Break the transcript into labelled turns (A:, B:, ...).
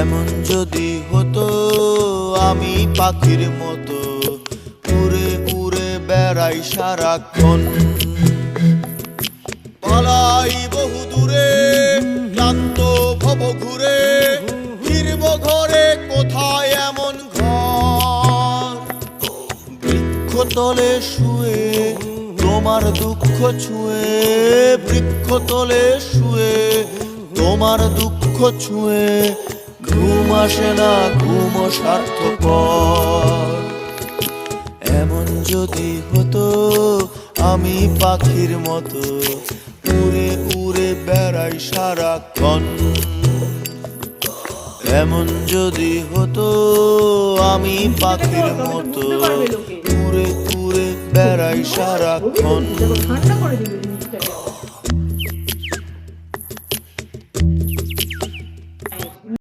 A: এমন যদি হতো আমি পাখির মতো উড়ে উড়ে বেড়াই সারাক্ষণ, পালাই বহু দূরে ক্লান্ত ভব ঘুরে, ফিরব ঘরে কোথায় এমন ঘর। বৃক্ষতলে শুয়ে তোমার দুঃখ ছুঁয়ে, বৃক্ষতলে শুয়ে তোমার দুঃখ ছুঁয়ে, ঘুম আসে না ঘুম স্বার্থপর। এমন যদি হতো আমি পাখির মতো উড়ে উড়ে বেড়াই সারাক্ষণ, এমন যদি হতো আমি পাখির মতো উড়ে উড়ে বেড়াই সারাক্ষণ।